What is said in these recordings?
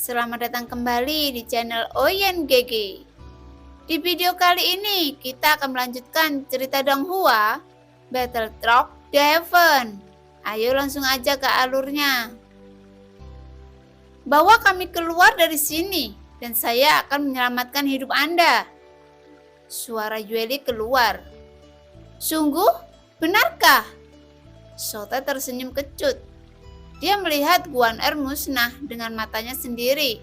Selamat datang kembali di channel Oyen GG. Di video kali ini kita akan melanjutkan cerita Donghua, Battle Truck The Heaven. Ayo langsung aja ke alurnya. Bawa kami keluar dari sini dan saya akan menyelamatkan hidup Anda. Suara Yueli keluar. Sungguh? Benarkah? Sota tersenyum kecut. Dia melihat Guan-er musnah dengan matanya sendiri.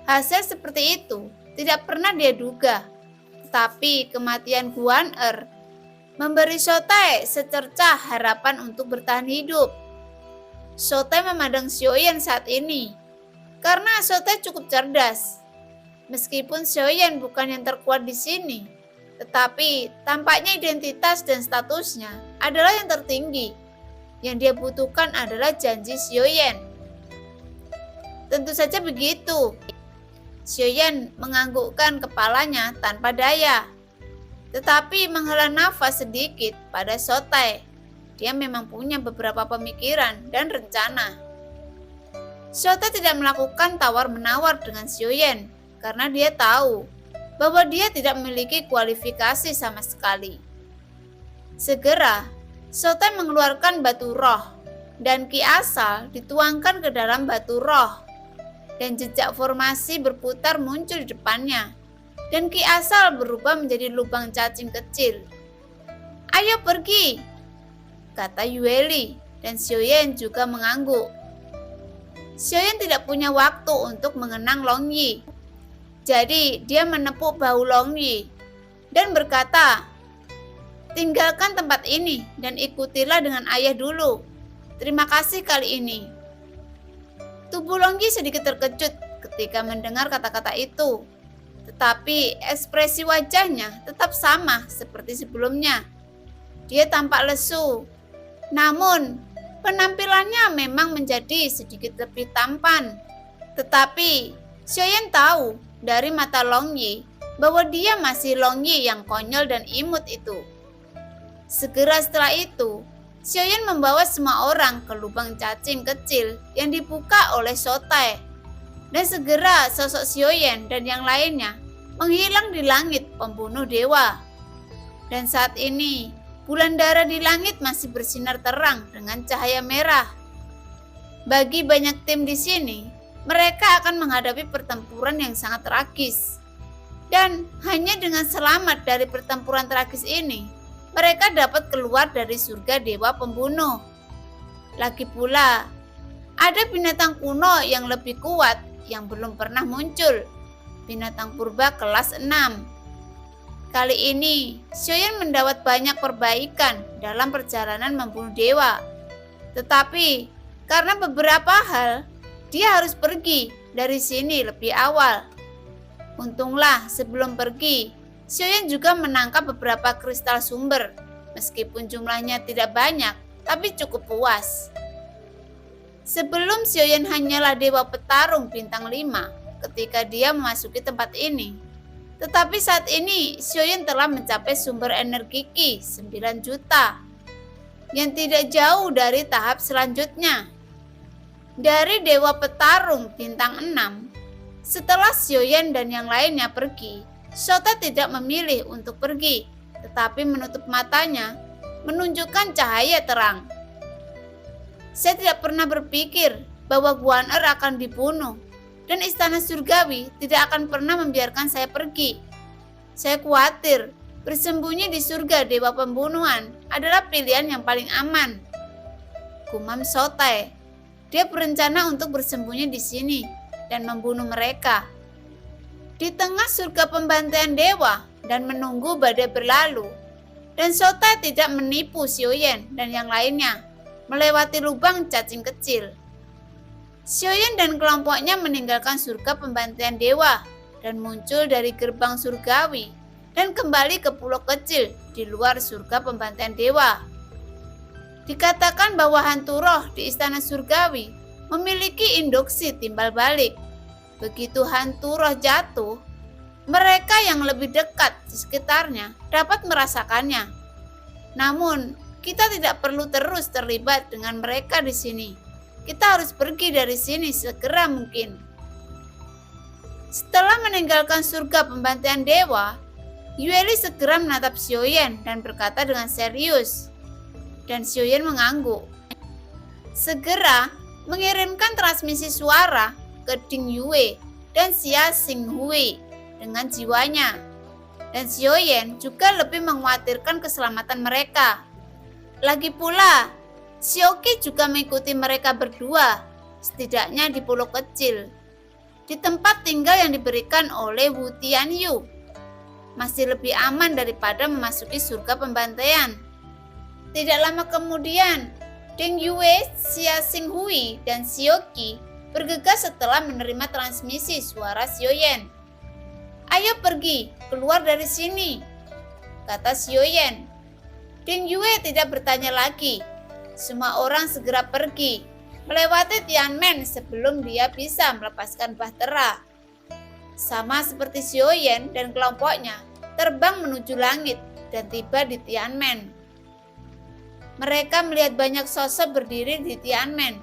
Hasil seperti itu tidak pernah dia duga. Tetapi kematian Guan-er memberi Sotae secercah harapan untuk bertahan hidup. Sotae memandang Xiaoyan saat ini karena Sotae cukup cerdas. Meskipun Xiaoyan bukan yang terkuat di sini, tetapi tampaknya identitas dan statusnya adalah yang tertinggi. Yang dia butuhkan adalah janji Xiaoyan. Tentu saja begitu. Xiaoyan menganggukkan kepalanya tanpa daya. Tetapi menghela nafas sedikit pada Sotae. Dia memang punya beberapa pemikiran dan rencana. Sotae tidak melakukan tawar-menawar dengan Xiaoyan karena dia tahu bahwa dia tidak memiliki kualifikasi sama sekali. Segera, Sotae mengeluarkan batu roh dan ki asal dituangkan ke dalam batu roh dan jejak formasi berputar muncul di depannya dan ki asal berubah menjadi lubang cacing kecil. Ayo pergi, kata Yueli dan Xiaoyan juga mengangguk. Xiaoyan tidak punya waktu untuk mengenang Long Yi. Jadi dia menepuk bahu Long Yi dan berkata, tinggalkan tempat ini dan ikutilah dengan ayah dulu. Terima kasih kali ini. Tubuh Long Yi sedikit terkejut ketika mendengar kata-kata itu. Tetapi ekspresi wajahnya tetap sama seperti sebelumnya. Dia tampak lesu. Namun, penampilannya memang menjadi sedikit lebih tampan. Tetapi, Xiaoyan tahu dari mata Long Yi bahwa dia masih Long Yi yang konyol dan imut itu. Segera setelah itu, Xiaoyan membawa semua orang ke lubang cacing kecil yang dibuka oleh Sotae. Dan segera sosok Xiaoyan dan yang lainnya menghilang di langit pembunuh dewa. Dan saat ini, bulan dara di langit masih bersinar terang dengan cahaya merah. Bagi banyak tim di sini, mereka akan menghadapi pertempuran yang sangat tragis. Dan hanya dengan selamat dari pertempuran tragis ini, mereka dapat keluar dari surga dewa pembunuh. Lagi pula, ada binatang kuno yang lebih kuat yang belum pernah muncul. Binatang purba kelas 6. Kali ini, Xiaoyan mendapat banyak perbaikan dalam perjalanan membunuh dewa. Tetapi, karena beberapa hal, dia harus pergi dari sini lebih awal. Untunglah sebelum pergi, Xiaoyan juga menangkap beberapa kristal sumber, meskipun jumlahnya tidak banyak, tapi cukup puas. Sebelum Xiaoyan hanyalah dewa petarung bintang 5 ketika dia memasuki tempat ini. Tetapi saat ini Xiaoyan telah mencapai sumber energi Qi 9 juta, yang tidak jauh dari tahap selanjutnya. Dari dewa petarung bintang 6, setelah Xiaoyan dan yang lainnya pergi, Sotae tidak memilih untuk pergi, tetapi menutup matanya, menunjukkan cahaya terang. Saya tidak pernah berpikir bahwa Guan-er akan dibunuh, dan istana surgawi tidak akan pernah membiarkan saya pergi. Saya khawatir bersembunyi di surga dewa pembunuhan adalah pilihan yang paling aman. Gumam Sotae. Dia berencana untuk bersembunyi di sini dan membunuh mereka. Di tengah surga pembantaian dewa dan menunggu badai berlalu. Dan Sotae tidak menipu Xiaoyan dan yang lainnya melewati lubang cacing kecil. Xiaoyan dan kelompoknya meninggalkan surga pembantaian dewa dan muncul dari gerbang surgawi dan kembali ke pulau kecil di luar surga pembantaian dewa. Dikatakan bahwa hantu roh di istana surgawi memiliki induksi timbal balik. Begitu hantu roh jatuh, mereka yang lebih dekat di sekitarnya dapat merasakannya. Namun, kita tidak perlu terus terlibat dengan mereka di sini. Kita harus pergi dari sini segera mungkin. Setelah meninggalkan surga pembantaian dewa, Yueli segera menatap Xiaoyan dan berkata dengan serius. Dan Xiaoyan mengangguk. Segera mengirimkan transmisi suara ke Ding Yue dan Xia Xinghui dengan jiwanya. Dan Xiaoyan juga lebih mengkhawatirkan keselamatan mereka. Lagi pula, Xiaoqi juga mengikuti mereka berdua, setidaknya di pulau kecil, di tempat tinggal yang diberikan oleh Wu Tianyu. Masih lebih aman daripada memasuki surga pembantaian. Tidak lama kemudian, Ding Yue, Xia Xinghui, dan Xiaoqi bergegas setelah menerima transmisi suara Xiaoyan. "Ayo pergi, keluar dari sini," kata Xiaoyan. Ding Yue tidak bertanya lagi. Semua orang segera pergi, melewati Tianmen sebelum dia bisa melepaskan bahtera. Sama seperti Xiaoyan dan kelompoknya, terbang menuju langit dan tiba di Tianmen. Mereka melihat banyak sosok berdiri di Tianmen.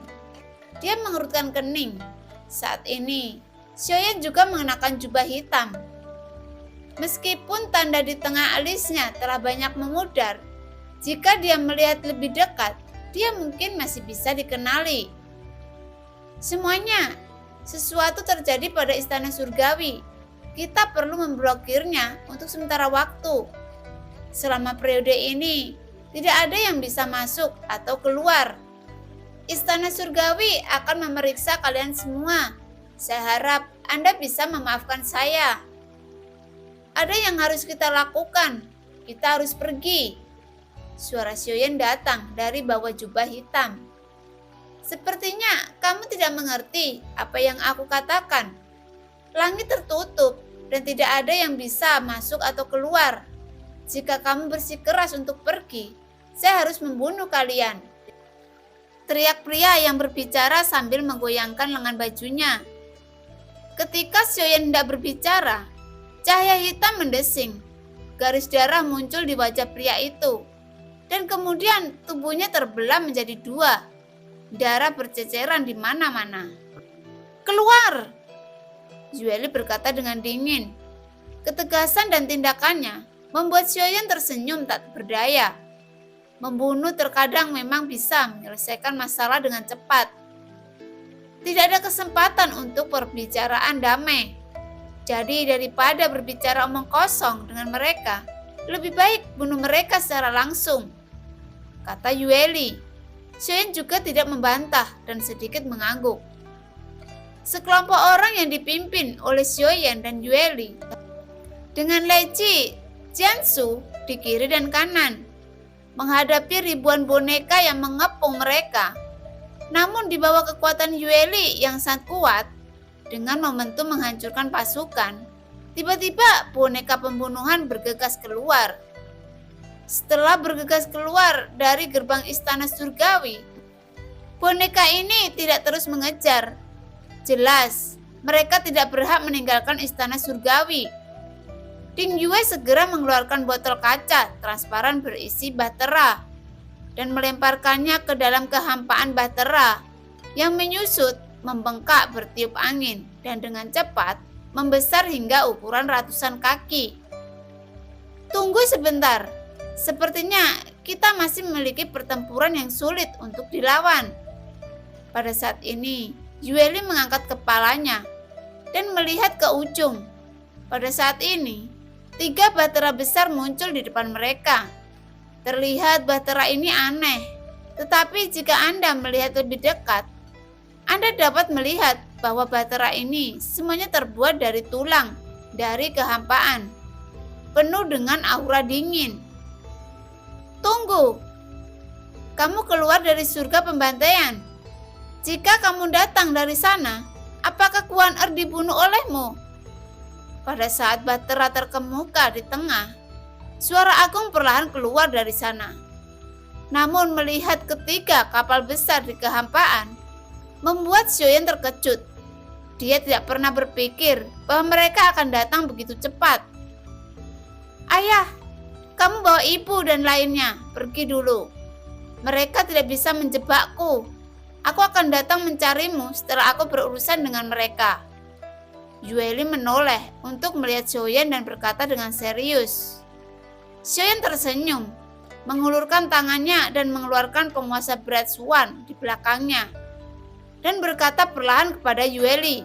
Dia mengerutkan kening. Saat ini, Xiaoyan juga mengenakan jubah hitam. Meskipun tanda di tengah alisnya telah banyak memudar, jika dia melihat lebih dekat, dia mungkin masih bisa dikenali. Semuanya, sesuatu terjadi pada istana surgawi. Kita perlu memblokirnya untuk sementara waktu. Selama periode ini, tidak ada yang bisa masuk atau keluar. Istana surgawi akan memeriksa kalian semua. Saya harap Anda bisa memaafkan saya. Ada yang harus kita lakukan. Kita harus pergi. Suara Xiaoyan datang dari bawah jubah hitam. Sepertinya kamu tidak mengerti apa yang aku katakan. Langit tertutup dan tidak ada yang bisa masuk atau keluar. Jika kamu bersikeras untuk pergi, saya harus membunuh kalian. Teriak pria yang berbicara sambil menggoyangkan lengan bajunya. Ketika Xiaoyan hendak berbicara, cahaya hitam mendesing. Garis darah muncul di wajah pria itu. Dan kemudian tubuhnya terbelah menjadi dua. Darah berceceran di mana-mana. "Keluar!" Yueli berkata dengan dingin. Ketegasan dan tindakannya membuat Xiaoyan tersenyum tak berdaya. Membunuh terkadang memang bisa menyelesaikan masalah dengan cepat. Tidak ada kesempatan untuk perbicaraan damai. Jadi daripada berbicara omong kosong dengan mereka, lebih baik bunuh mereka secara langsung, kata Yueli. Xiaoyan juga tidak membantah dan sedikit mengangguk. Sekelompok orang yang dipimpin oleh Xiaoyan dan Yueli dengan Lei Ji, Jiansu di kiri dan kanan menghadapi ribuan boneka yang mengepung mereka. Namun di bawah kekuatan Yueli yang sangat kuat dengan momentum menghancurkan pasukan, tiba-tiba boneka pembunuhan bergegas keluar. Setelah bergegas keluar dari gerbang istana surgawi, boneka ini tidak terus mengejar. Jelas, mereka tidak berhak meninggalkan istana surgawi. Ding Yue segera mengeluarkan botol kaca transparan berisi bahtera dan melemparkannya ke dalam kehampaan bahtera yang menyusut, membengkak bertiup angin dan dengan cepat membesar hingga ukuran ratusan kaki. Tunggu sebentar, sepertinya kita masih memiliki pertempuran yang sulit untuk dilawan. Pada saat ini, Yueli mengangkat kepalanya dan melihat ke ujung. Pada saat ini, 3 bahtera besar muncul di depan mereka. Terlihat bahtera ini aneh, tetapi jika Anda melihat lebih dekat, Anda dapat melihat bahwa bahtera ini semuanya terbuat dari tulang, dari kehampaan, penuh dengan aura dingin. Tunggu, kamu keluar dari surga pembantaian. Jika kamu datang dari sana, apakah Kuan Er dibunuh olehmu? Pada saat bahtera terkemuka di tengah, suara agung perlahan keluar dari sana. Namun melihat ketiga kapal besar di kehampaan, membuat Xiaoyan terkejut. Dia tidak pernah berpikir bahwa mereka akan datang begitu cepat. Ayah, kamu bawa ibu dan lainnya, pergi dulu. Mereka tidak bisa menjebakku. Aku akan datang mencarimu setelah aku berurusan dengan mereka. Yueli menoleh untuk melihat Xiaoyan dan berkata dengan serius. Xiaoyan tersenyum, mengulurkan tangannya dan mengeluarkan penguasa berat Swan di belakangnya, dan berkata perlahan kepada Yueli.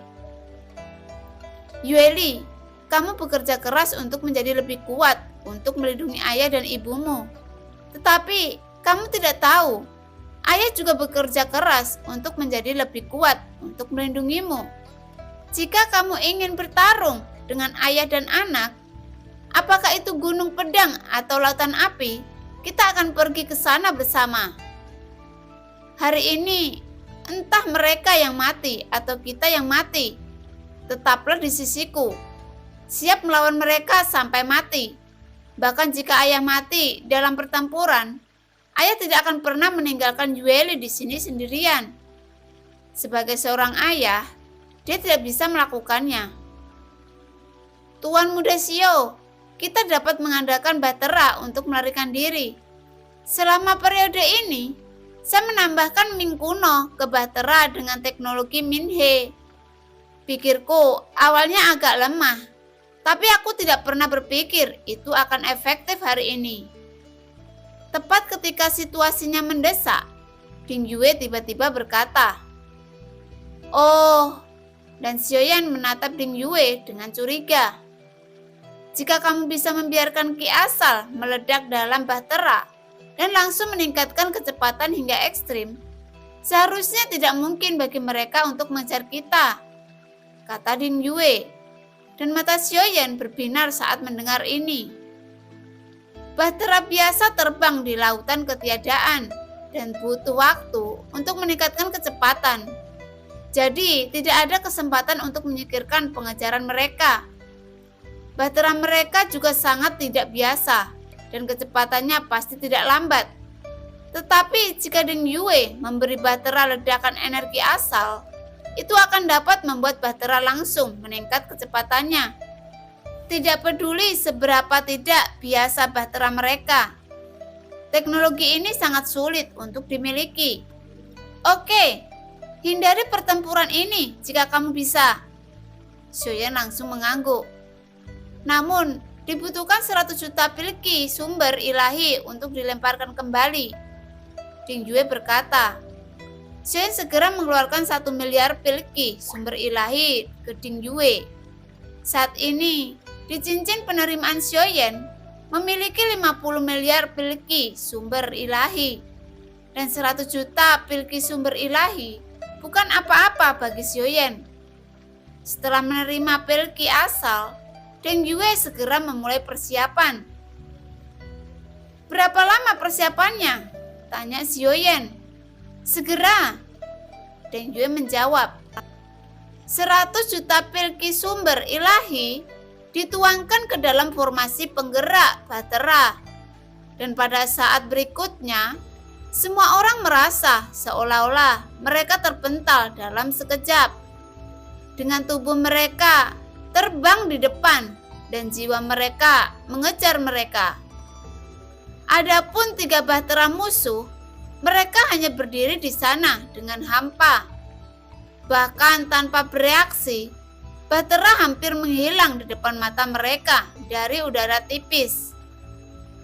Yueli, kamu bekerja keras untuk menjadi lebih kuat untuk melindungi ayah dan ibumu. Tetapi kamu tidak tahu, ayah juga bekerja keras untuk menjadi lebih kuat untuk melindungimu. Jika kamu ingin bertarung dengan ayah dan anak, apakah itu gunung pedang atau lautan api, kita akan pergi ke sana bersama. Hari ini, entah mereka yang mati atau kita yang mati, tetaplah di sisiku, siap melawan mereka sampai mati. Bahkan jika ayah mati dalam pertempuran, ayah tidak akan pernah meninggalkan Yueli di sini sendirian. Sebagai seorang ayah, dia tidak bisa melakukannya. Tuan Muda Xiao, kita dapat mengandalkan Bahtera untuk melarikan diri. Selama periode ini, saya menambahkan Ming kuno ke Bahtera dengan teknologi Min He. Pikirku awalnya agak lemah, tapi aku tidak pernah berpikir itu akan efektif hari ini. Tepat ketika situasinya mendesak, Ding Yue tiba-tiba berkata, "Oh," dan Xiaoyan menatap Ding Yue dengan curiga. Jika kamu bisa membiarkan Ki Asal meledak dalam Bahtera dan langsung meningkatkan kecepatan hingga ekstrim, seharusnya tidak mungkin bagi mereka untuk mengejar kita, kata Ding Yue, dan mata Xiaoyan berbinar saat mendengar ini. Bahtera biasa terbang di lautan ketiadaan dan butuh waktu untuk meningkatkan kecepatan. Jadi, tidak ada kesempatan untuk menyingkirkan pengejaran mereka. Bahtera mereka juga sangat tidak biasa, dan kecepatannya pasti tidak lambat. Tetapi, jika Ding Yue memberi Bahtera ledakan energi asal, itu akan dapat membuat Bahtera langsung meningkat kecepatannya. Tidak peduli seberapa tidak biasa Bahtera mereka. Teknologi ini sangat sulit untuk dimiliki. Oke. Hindari pertempuran ini jika kamu bisa. Xiaoyan langsung mengangguk. Namun, dibutuhkan 100 juta pilki sumber ilahi untuk dilemparkan kembali. Ding Yue berkata. Xiaoyan segera mengeluarkan 1 miliar pilki sumber ilahi ke Ding Yue. Saat ini, di cincin penerimaan Xiaoyan memiliki 50 miliar pilki sumber ilahi. Dan 100 juta pilki sumber ilahi bukan apa-apa bagi Xiaoyan. Setelah menerima pilki asal, Ding Yue segera memulai persiapan. Berapa lama persiapannya? Tanya Xiaoyan. Segera. Ding Yue menjawab. 100 juta pilki sumber ilahi dituangkan ke dalam formasi penggerak Bahtera. Dan pada saat berikutnya, semua orang merasa seolah-olah mereka terpental dalam sekejap. Dengan tubuh mereka terbang di depan dan jiwa mereka mengejar mereka. Adapun 3 Bahtera musuh, mereka hanya berdiri di sana dengan hampa. Bahkan tanpa bereaksi, Bahtera hampir menghilang di depan mata mereka dari udara tipis.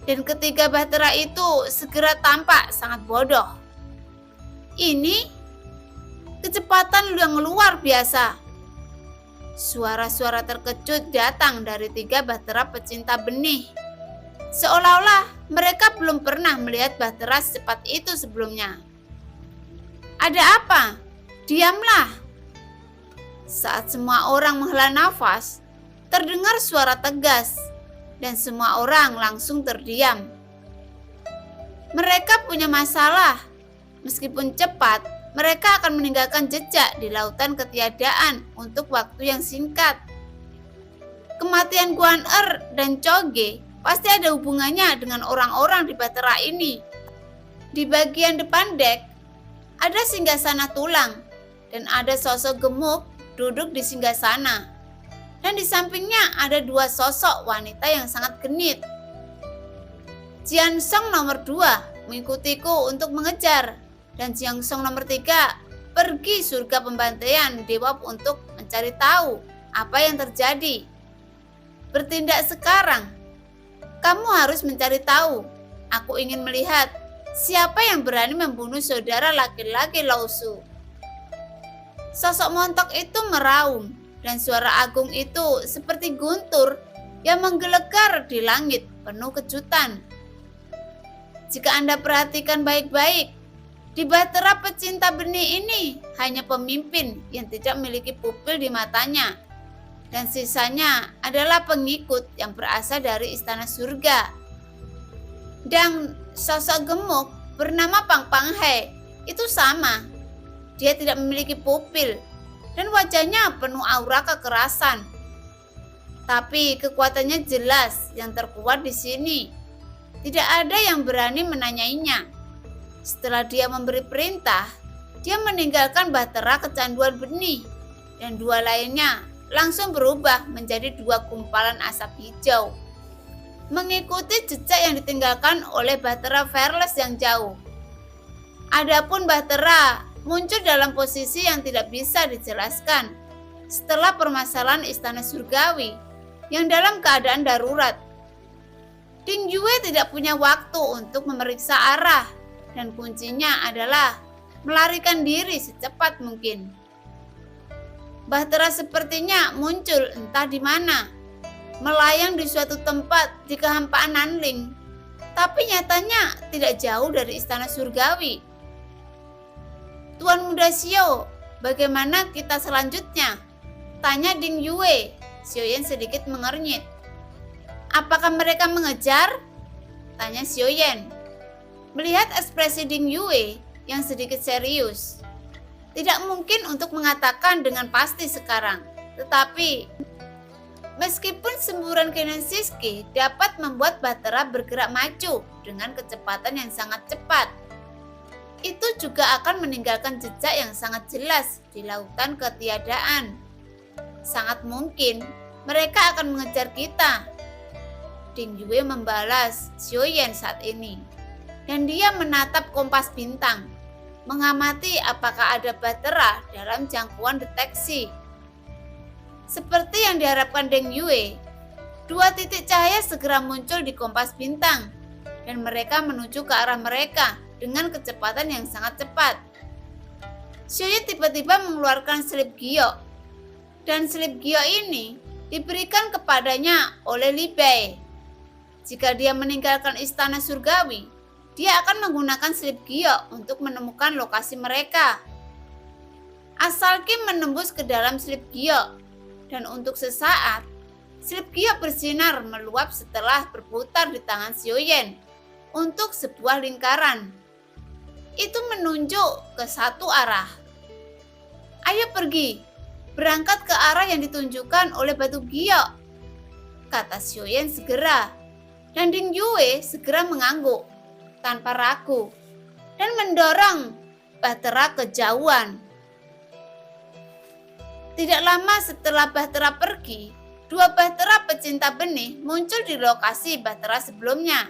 Dan ketiga Bahtera itu segera tampak sangat bodoh. Ini kecepatan yang luar biasa. Suara-suara terkejut datang dari 3 Bahtera pecinta benih. Seolah-olah mereka belum pernah melihat Bahtera secepat itu sebelumnya. Ada apa? Diamlah. Saat semua orang menghela nafas, terdengar suara tegas. Dan semua orang langsung terdiam. Mereka punya masalah. Meskipun cepat, mereka akan meninggalkan jejak di lautan ketiadaan untuk waktu yang singkat. Kematian Guan Er dan Choge pasti ada hubungannya dengan orang-orang di Bahtera ini. Di bagian depan dek, ada singgasana tulang dan ada sosok gemuk duduk di singgasana. Dan di sampingnya ada 2 sosok wanita yang sangat genit. Jian Song nomor 2 mengikutiku untuk mengejar, dan Jian Song nomor 3 pergi surga pembantaian dewa untuk mencari tahu apa yang terjadi. Bertindak sekarang. Kamu harus mencari tahu. Aku ingin melihat siapa yang berani membunuh saudara laki-laki Lausu. Sosok montok itu meraung, dan suara agung itu seperti guntur yang menggelegar di langit penuh kejutan. Jika Anda perhatikan baik-baik, di Bahtera pecinta benih ini hanya pemimpin yang tidak memiliki pupil di matanya, dan sisanya adalah pengikut yang berasal dari istana surga. Dan sosok gemuk bernama Pang Pang He itu sama. Dia tidak memiliki pupil dan wajahnya penuh aura kekerasan. Tapi kekuatannya jelas yang terkuat di sini. Tidak ada yang berani menanyainya. Setelah dia memberi perintah, dia meninggalkan Bahtera kecanduan benih, dan dua lainnya langsung berubah menjadi dua gumpalan asap hijau, mengikuti jejak yang ditinggalkan oleh Bahtera Fearless yang jauh. Adapun Bahtera muncul dalam posisi yang tidak bisa dijelaskan setelah permasalahan istana surgawi yang dalam keadaan darurat. Ding Yue tidak punya waktu untuk memeriksa arah, dan kuncinya adalah melarikan diri secepat mungkin. Bahtera sepertinya muncul entah di mana, melayang di suatu tempat di kehampaan Nanling, tapi nyatanya tidak jauh dari istana surgawi. Tuan Muda Xiao, bagaimana kita selanjutnya? Tanya Ding Yue. Xiaoyan sedikit mengernyit. Apakah mereka mengejar? Tanya Xiaoyan. Melihat ekspresi Ding Yue yang sedikit serius, tidak mungkin untuk mengatakan dengan pasti sekarang. Tetapi, meskipun semburan Kinesiski dapat membuat Bahtera bergerak maju dengan kecepatan yang sangat cepat, itu juga akan meninggalkan jejak yang sangat jelas di lautan ketiadaan. Sangat mungkin mereka akan mengejar kita. Ding Yue membalas Xiaoyan saat ini, dan dia menatap kompas bintang, mengamati apakah ada Bahtera dalam jangkauan deteksi. Seperti yang diharapkan Ding Yue, dua titik cahaya segera muncul di kompas bintang, dan mereka menuju ke arah mereka dengan kecepatan yang sangat cepat. Xiaoyan tiba-tiba mengeluarkan selip giok, dan selip giok ini diberikan kepadanya oleh Li Bei. Jika dia meninggalkan istana surgawi, dia akan menggunakan selip giok untuk menemukan lokasi mereka. Asal Kim menembus ke dalam selip giok, dan untuk sesaat, selip giok bersinar meluap setelah berputar di tangan Xiaoyan untuk sebuah lingkaran. Itu menunjuk ke satu arah. Ayo pergi, berangkat ke arah yang ditunjukkan oleh batu giok, kata Xiaoyan segera, dan Ding Yue segera mengangguk tanpa ragu dan mendorong Bahtera kejauhan. Tidak lama setelah Bahtera pergi, dua Bahtera pecinta benih muncul di lokasi Bahtera sebelumnya,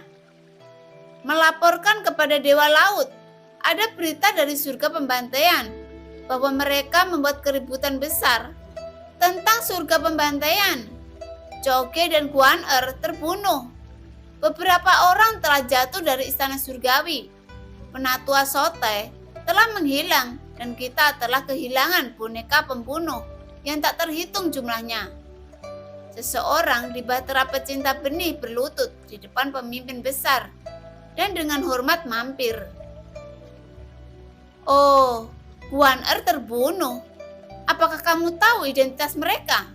melaporkan kepada Dewa Laut ada berita dari surga pembantaian bahwa mereka membuat keributan besar tentang surga pembantaian. Choge dan Guan Er terbunuh. Beberapa orang telah jatuh dari istana surgawi. Penatua Sote telah menghilang dan kita telah kehilangan boneka pembunuh yang tak terhitung jumlahnya. Seseorang di Bahtera pecinta benih berlutut di depan pemimpin besar dan dengan hormat mampir. Oh, Guan Er terbunuh. Apakah kamu tahu identitas mereka?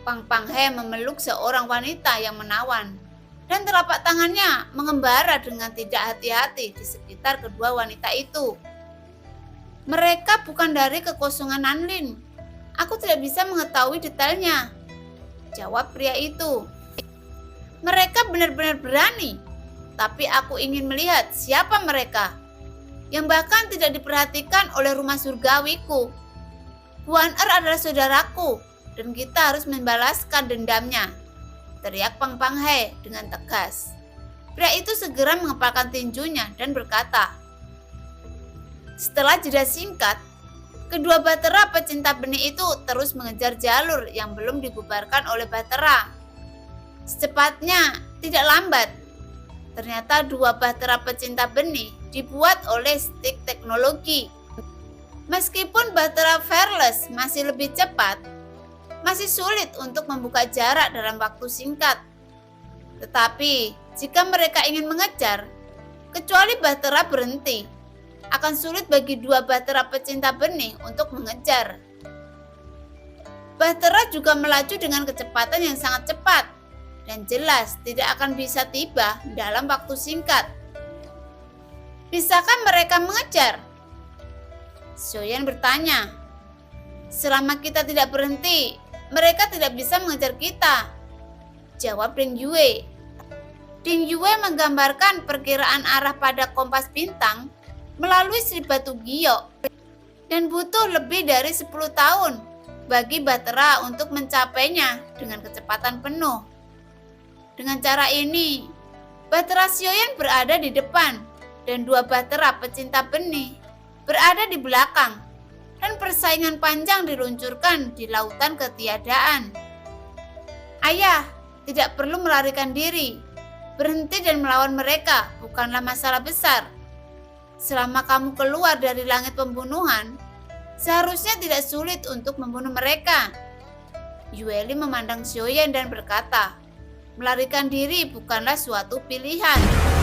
Pang Pang He memeluk seorang wanita yang menawan, dan telapak tangannya mengembara dengan tidak hati-hati di sekitar kedua wanita itu. Mereka bukan dari kekosongan Nanlin. Aku tidak bisa mengetahui detailnya, jawab pria itu. Mereka benar-benar berani, tapi aku ingin melihat siapa mereka, yang bahkan tidak diperhatikan oleh rumah surgawiku. Guan Er adalah saudaraku, dan kita harus membalaskan dendamnya, teriak Pang Pang He dengan tegas. Pria itu segera mengepalkan tinjunya dan berkata. Setelah jeda singkat, Kedua Bahtera pecinta benih itu terus mengejar jalur yang belum dibubarkan oleh Bahtera. Secepatnya, tidak lambat. Ternyata dua Bahtera pecinta benih dibuat oleh Stick Teknologi. Meskipun Bahtera Fearless masih lebih cepat, masih sulit untuk membuka jarak dalam waktu singkat. Tetapi, jika mereka ingin mengejar, kecuali Bahtera berhenti, akan sulit bagi dua Bahtera pecinta benih untuk mengejar. Bahtera juga melaju dengan kecepatan yang sangat cepat dan jelas tidak akan bisa tiba dalam waktu singkat. Bisakah mereka mengejar? Xiaoyan bertanya. Selama kita tidak berhenti, mereka tidak bisa mengejar kita, jawab Ding Yue. Ding Yue menggambarkan perkiraan arah pada kompas bintang melalui Sri Batu Giok dan butuh lebih dari 10 tahun bagi Bahtera untuk mencapainya dengan kecepatan penuh. Dengan cara ini, Bahtera Xiaoyan berada di depan dan dua Bahtera pecinta benih berada di belakang dan persaingan panjang diluncurkan di lautan ketiadaan. Ayah, tidak perlu melarikan diri. Berhenti dan melawan mereka bukanlah masalah besar. Selama kamu keluar dari langit pembunuhan, seharusnya tidak sulit untuk membunuh mereka. Yueli memandang Xiaoyan dan berkata, melarikan diri bukanlah suatu pilihan.